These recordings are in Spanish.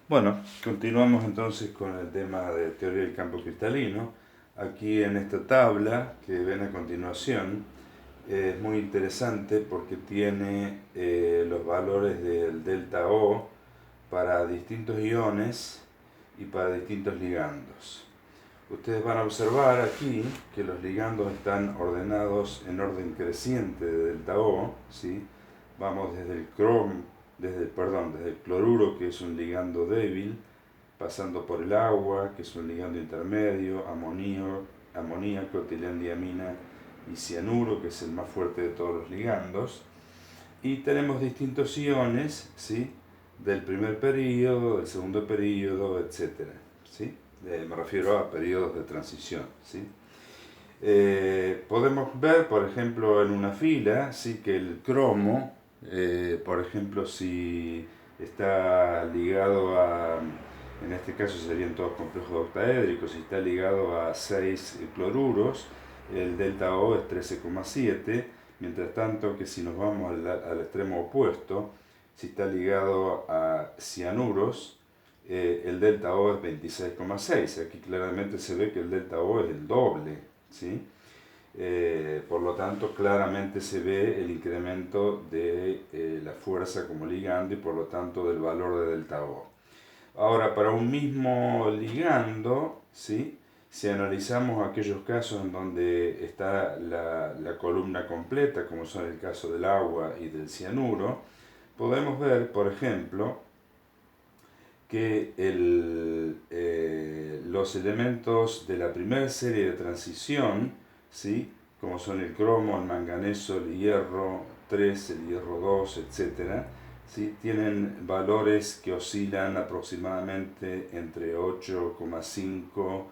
Bueno, continuamos entonces con el tema de teoría del campo cristalino. Aquí en esta tabla que ven a continuación es muy interesante porque tiene los valores del delta O para distintos iones y para distintos ligandos. Ustedes van a observar aquí que los ligandos están ordenados en orden creciente de delta O, ¿sí? Vamos desde el cloruro, que es un ligando débil, pasando por el agua, que es un ligando intermedio, amoníaco, etilendiamina y cianuro, que es el más fuerte de todos los ligandos. Y tenemos distintos iones, ¿sí? Del primer periodo, del segundo periodo, etc. ¿Sí? Me refiero a periodos de transición. ¿Sí? Podemos ver, por ejemplo, en una fila, ¿sí? Que el cromo, por ejemplo, si está ligado a, en este caso serían todos complejos octaédricos, si está ligado a 6 cloruros, el delta O es 13,7, mientras tanto que si nos vamos al extremo opuesto, si está ligado a cianuros, el delta O es 26,6. Aquí claramente se ve que el delta O es el doble, ¿sí? Por lo tanto, claramente se ve el incremento de la fuerza como ligando y por lo tanto del valor de delta O. Ahora, para un mismo ligando, ¿sí? Si analizamos aquellos casos en donde está la columna completa, como son el caso del agua y del cianuro, podemos ver, por ejemplo, que los elementos de la primera serie de transición, ¿sí? Como son el cromo, el manganeso, el hierro 3, el hierro 2, etc., ¿sí? Tienen valores que oscilan aproximadamente entre 8,5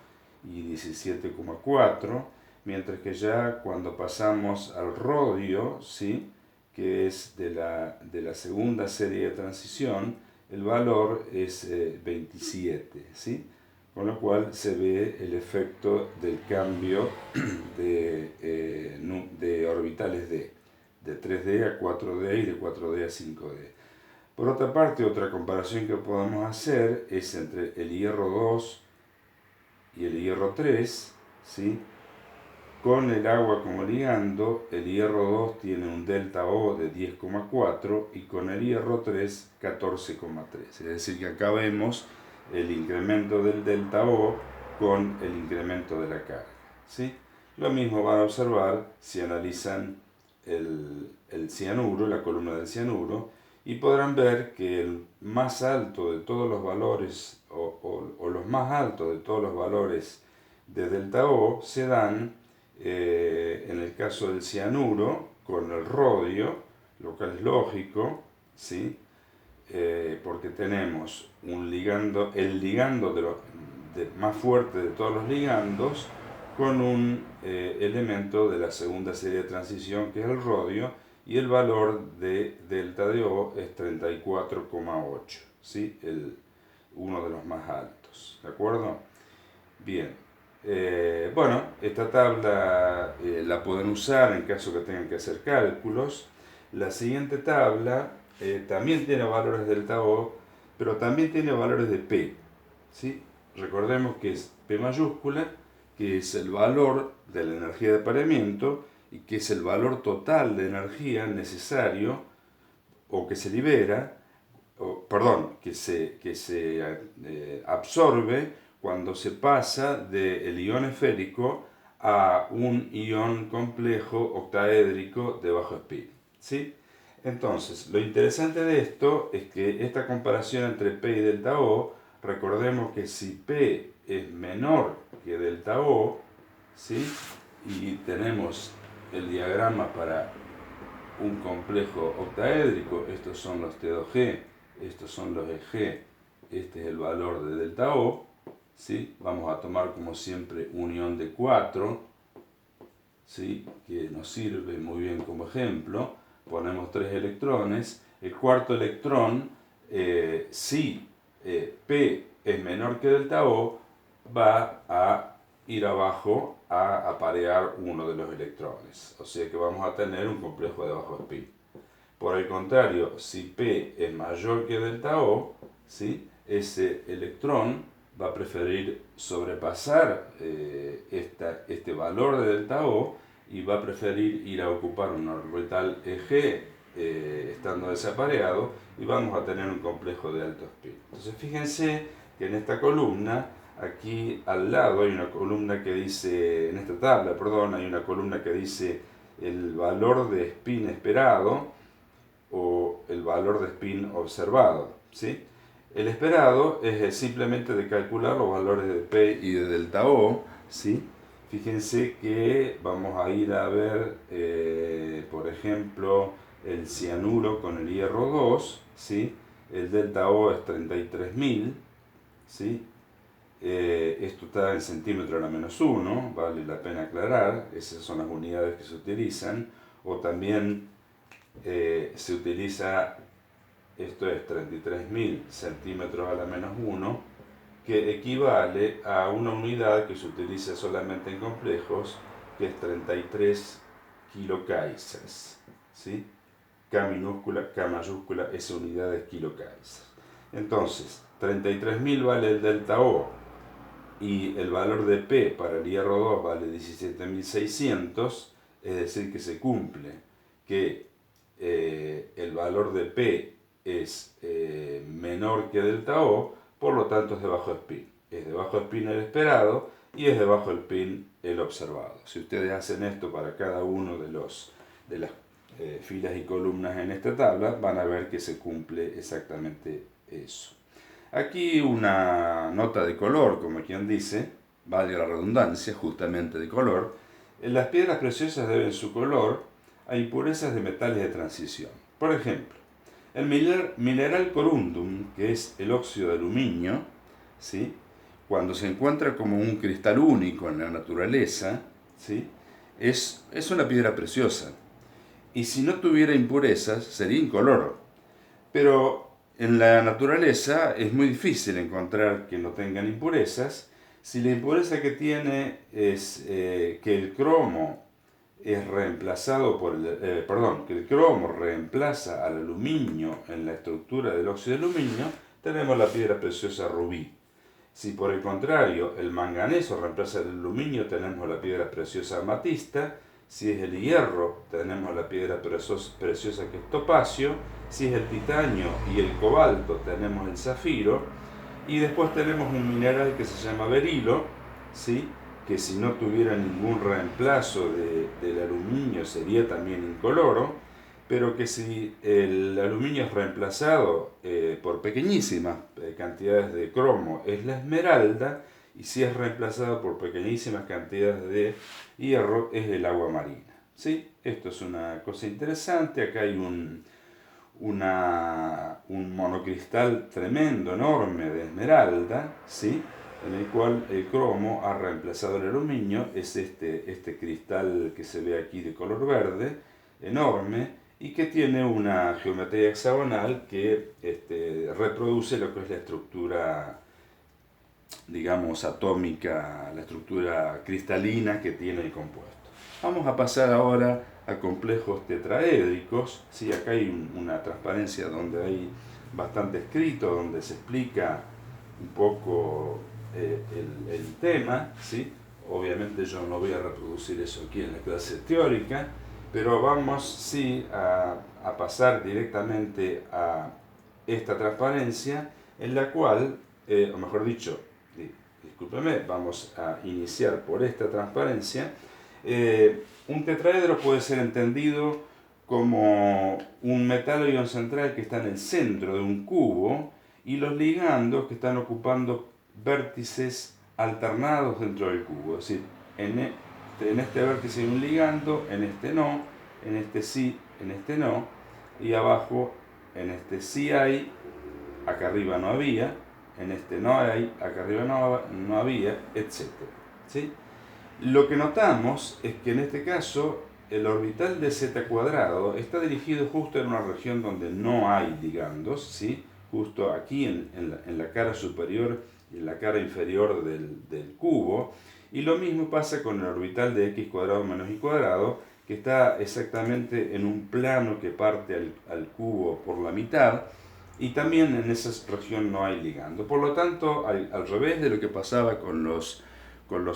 y 17,4, mientras que ya cuando pasamos al rodio, ¿sí? Que es de la segunda serie de transición, el valor es 27, ¿sí? Con lo cual se ve el efecto del cambio de orbitales D, de 3D a 4D y de 4D a 5D. Por otra parte, otra comparación que podemos hacer es entre el hierro 2 y el hierro 3, ¿sí? Con el agua como ligando, el hierro 2 tiene un delta O de 10,4 y con el hierro 3 14,3. Es decir, que acá vemos el incremento del delta O con el incremento de la carga, ¿sí? Lo mismo van a observar si analizan el cianuro, la columna del cianuro, y podrán ver que el más alto de todos los valores, o los más altos de todos los valores de delta O se dan en el caso del cianuro con el rodio, lo cual es lógico, ¿sí? Porque tenemos el ligando más fuerte de todos los ligandos con un elemento de la segunda serie de transición que es el rodio, y el valor de delta de O es 34,8, ¿sí? Uno de los más altos, ¿de acuerdo? Bien, bueno, esta tabla la pueden usar en caso que tengan que hacer cálculos. La siguiente tabla también tiene valores delta O, pero también tiene valores de P, ¿sí? Recordemos que es P mayúscula, que es el valor de la energía de apareamiento y que es el valor total de energía necesario o que se libera, perdón, que se absorbe cuando se pasa del ion esférico a un ion complejo octaédrico de bajo spin, ¿sí? Entonces, lo interesante de esto es que esta comparación entre P y delta O, recordemos que si P es menor que delta O, ¿sí? Y tenemos el diagrama para un complejo octaédrico, estos son los T2G, estos son los EG, este es el valor de delta O, ¿sí? Vamos a tomar como siempre un ion de 4, ¿sí? Que nos sirve muy bien como ejemplo. Ponemos 3 electrones, el cuarto electrón, si P es menor que delta O, va a ir abajo a aparear uno de los electrones, o sea que vamos a tener un complejo de bajo spin. Por el contrario, si P es mayor que delta O, ¿sí? ese electrón va a preferir sobrepasar este valor de delta O y va a preferir ir a ocupar un orbital G estando desapareado, y vamos a tener un complejo de alto spin. Entonces fíjense que en esta columna, aquí al lado hay una columna que dice, en esta tabla, perdón, hay una columna que dice el valor de spin esperado o el valor de spin observado, ¿sí? El esperado es simplemente de calcular los valores de P y de delta O, ¿sí? Fíjense que vamos a ir a ver, por ejemplo, el cianuro con el hierro 2, ¿sí? El delta O es 33.000, ¿sí? Esto está en centímetro a la menos 1, vale la pena aclarar, esas son las unidades que se utilizan, o también se utiliza, esto es 33.000 centímetros a la menos 1, que equivale a una unidad que se utiliza solamente en complejos, que es 33 kilokaisers, ¿sí? K minúscula, K mayúscula, esa unidad es kilokaisers. Entonces, 33.000 vale el delta O, y el valor de P para el hierro 2 vale 17.600, es decir, que se cumple que el valor de P es menor que delta O, por lo tanto es de bajo spin. Es de bajo spin el esperado y es de bajo spin el observado. Si ustedes hacen esto para cada uno de las filas y columnas en esta tabla, van a ver que se cumple exactamente eso. Aquí una nota de color, como quien dice, valga la redundancia, justamente de color. Las piedras preciosas deben su color a impurezas de metales de transición. Por ejemplo, el mineral corundum, que es el óxido de aluminio, ¿sí? Cuando se encuentra como un cristal único en la naturaleza, ¿sí? es una piedra preciosa. Y si no tuviera impurezas, sería incoloro. Pero en la naturaleza es muy difícil encontrar que no tengan impurezas. Si la impureza que tiene es que el cromo es reemplazado por que el cromo reemplaza al aluminio en la estructura del óxido de aluminio, tenemos la piedra preciosa rubí. Si por el contrario el manganeso reemplaza el aluminio, tenemos la piedra preciosa amatista. Si es el hierro, tenemos la piedra preciosa que es topacio. Si es el titanio y el cobalto, tenemos el zafiro. Y después tenemos un mineral que se llama berilo, ¿sí? Que si no tuviera ningún reemplazo del aluminio sería también incoloro, pero que si el aluminio es reemplazado por pequeñísimas cantidades de cromo es la esmeralda, y si es reemplazado por pequeñísimas cantidades de hierro es el agua marina, ¿sí? Esto es una cosa interesante. Acá hay un monocristal tremendo, enorme de esmeralda, ¿sí? En el cual el cromo ha reemplazado el aluminio. Es este cristal que se ve aquí de color verde, enorme, y que tiene una geometría hexagonal que reproduce lo que es la estructura, digamos, atómica, la estructura cristalina que tiene el compuesto. Vamos a pasar ahora a complejos tetraédricos. ¿Sí? Acá hay una transparencia donde hay bastante escrito, donde se explica un poco el tema, ¿sí? Obviamente yo no voy a reproducir eso aquí en la clase teórica, pero vamos sí a pasar directamente a esta transparencia, en la cual, o mejor dicho, discúlpeme, vamos a iniciar por esta transparencia. Un tetraedro puede ser entendido como un metal ion central que está en el centro de un cubo, y los ligandos que están ocupando vértices alternados dentro del cubo. Es decir, en este vértice hay un ligando, en este no, en este sí, en este no, y abajo en este sí hay, acá arriba no había, en este no hay, acá arriba no había, etc. ¿Sí? Lo que notamos es que en este caso el orbital de z cuadrado está dirigido justo en una región donde no hay ligandos, ¿sí? Justo aquí en la cara superior y en la cara inferior del cubo. Y lo mismo pasa con el orbital de x cuadrado menos y cuadrado, que está exactamente en un plano que parte al cubo por la mitad, y también en esa región no hay ligando. Por lo tanto, al revés de lo que pasaba con los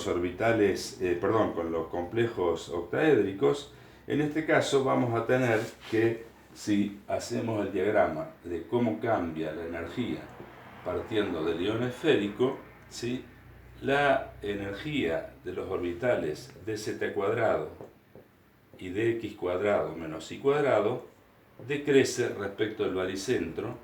orbitales, con los complejos octaédricos, en este caso vamos a tener que, si hacemos el diagrama de cómo cambia la energía partiendo del ion esférico, ¿sí?, la energía de los orbitales dz cuadrado y dx cuadrado menos y cuadrado decrece respecto al baricentro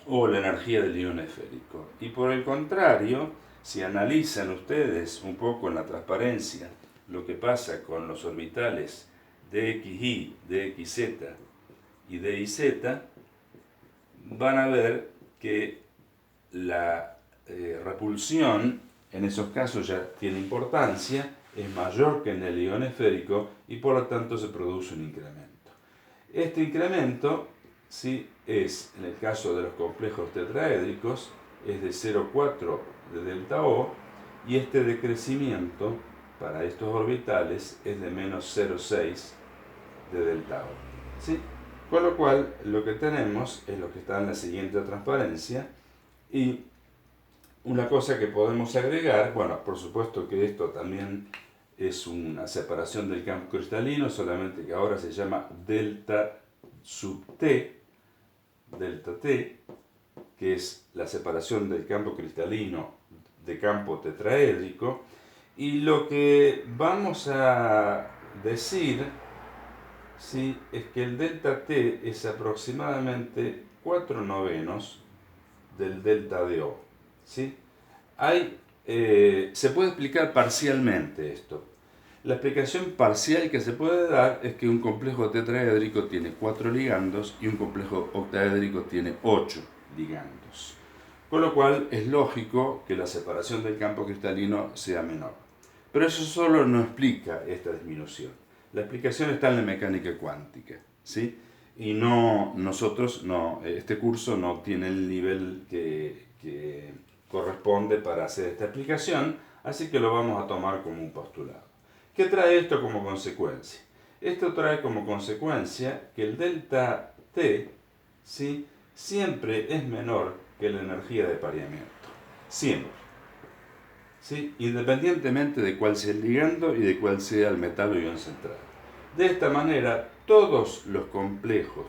o la energía del ion esférico. Y por el contrario, si analizan ustedes un poco en la transparencia lo que pasa con los orbitales dxy, dxz y dz, van a ver que la repulsión en esos casos ya tiene importancia, es mayor que en el ion esférico y por lo tanto se produce un incremento. Este incremento, ¿sí?, es, en el caso de los complejos tetraédricos, es de 0,4 de delta O, y este decrecimiento para estos orbitales es de menos 0,6 de delta O, ¿sí? Con lo cual, lo que tenemos es lo que está en la siguiente transparencia, y una cosa que podemos agregar, bueno, por supuesto que esto también es una separación del campo cristalino, solamente que ahora se llama delta sub T, delta T, que es la separación del campo cristalino de campo tetraédrico, y lo que vamos a decir, ¿sí?, es que el delta T es aproximadamente 4/9 del delta de O, ¿sí? Se puede explicar parcialmente esto. La explicación parcial que se puede dar es que un complejo tetraédrico tiene 4 ligandos y un complejo octaédrico tiene 8 ligandos. Con lo cual es lógico que la separación del campo cristalino sea menor. Pero eso solo no explica esta disminución. La explicación está en la mecánica cuántica, ¿sí? Y este curso no tiene el nivel que corresponde para hacer esta explicación, así que lo vamos a tomar como un postulado. ¿Qué trae esto como consecuencia? Esto trae como consecuencia que el delta T, ¿sí?, siempre es menor que la energía de pareamiento. Siempre. ¿Sí? Independientemente de cuál sea el ligando y de cuál sea el metal o ion central. De esta manera, todos los complejos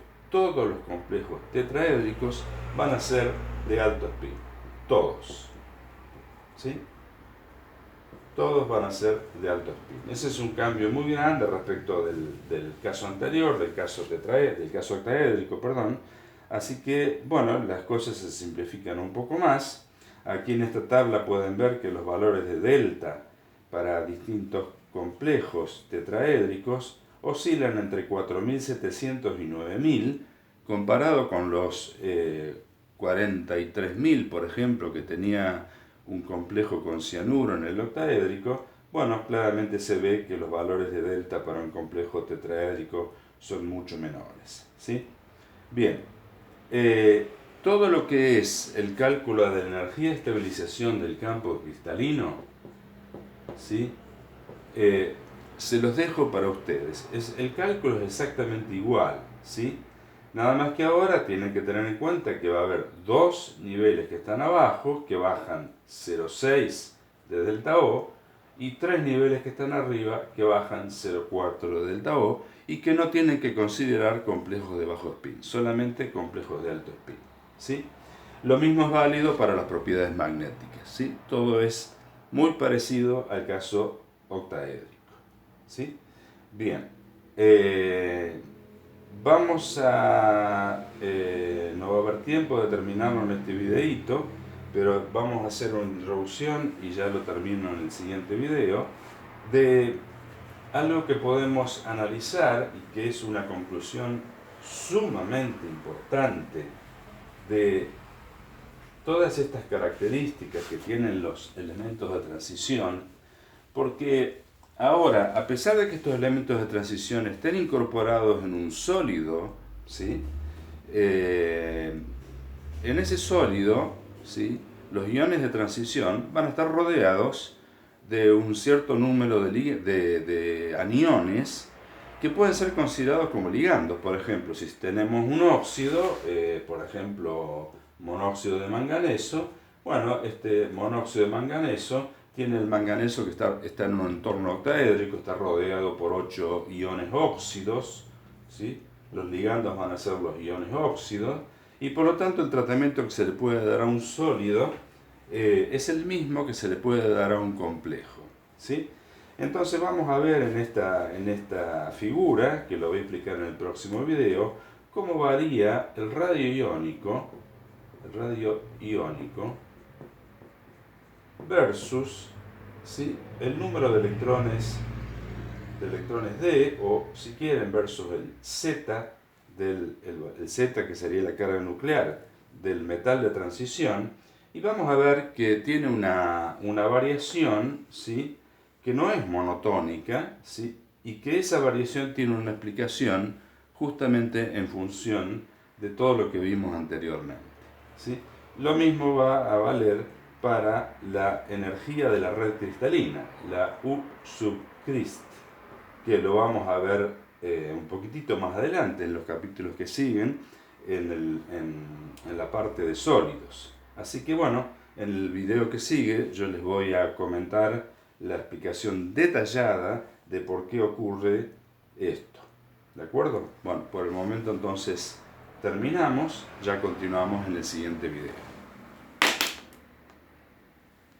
tetraédricos van a ser de alto spin. Todos. ¿Sí? Todos van a ser de alto spin. Ese es un cambio muy grande respecto del caso anterior, del caso octaédrico, perdón. Así que, bueno, las cosas se simplifican un poco más. Aquí en esta tabla pueden ver que los valores de delta para distintos complejos tetraédricos oscilan entre 4.700 y 9.000, comparado con los 43.000, por ejemplo, que tenía un complejo con cianuro en el octaédrico. Bueno, claramente se ve que los valores de delta para un complejo tetraédrico son mucho menores, ¿sí? Bien, todo lo que es el cálculo de la energía de estabilización del campo cristalino, ¿sí?, se los dejo para ustedes. El cálculo es exactamente igual, ¿sí? Nada más que ahora tienen que tener en cuenta que va a haber dos niveles que están abajo, que bajan 0,6 de delta O, y tres niveles que están arriba, que bajan 0,4 de delta O, y que no tienen que considerar complejos de bajo spin, solamente complejos de alto spin, ¿sí? Lo mismo es válido para las propiedades magnéticas, ¿sí? Todo es muy parecido al caso octaédrico, ¿sí? Bien, vamos a... no va a haber tiempo de terminarlo en este videíto, pero vamos a hacer una introducción, y ya lo termino en el siguiente video, de algo que podemos analizar y que es una conclusión sumamente importante de todas estas características que tienen los elementos de transición, porque ahora, a pesar de que estos elementos de transición estén incorporados en un sólido, ¿sí?, en ese sólido, ¿sí?, los iones de transición van a estar rodeados de un cierto número de aniones que pueden ser considerados como ligandos. Por ejemplo, si tenemos un óxido, por ejemplo, monóxido de manganeso, bueno, este monóxido de manganeso tiene el manganeso que está en un entorno octaédrico, está rodeado por 8 iones óxidos, ¿sí? Los ligandos van a ser los iones óxidos, y por lo tanto el tratamiento que se le puede dar a un sólido es el mismo que se le puede dar a un complejo, ¿sí? Entonces vamos a ver en esta figura, que lo voy a explicar en el próximo video, cómo varía el radio iónico versus, ¿sí?, el número de electrones D, o si quieren versus el Z, el Z que sería la carga nuclear del metal de transición, y vamos a ver que tiene una variación, ¿sí?, que no es monotónica, ¿sí?, y que esa variación tiene una explicación justamente en función de todo lo que vimos anteriormente, ¿sí? Lo mismo va a valer para la energía de la red cristalina, la U sub crist, que lo vamos a ver un poquitito más adelante en los capítulos que siguen en la parte de sólidos. Así que bueno, en el video que sigue yo les voy a comentar la explicación detallada de por qué ocurre esto. ¿De acuerdo? Bueno, por el momento entonces terminamos, ya continuamos en el siguiente video.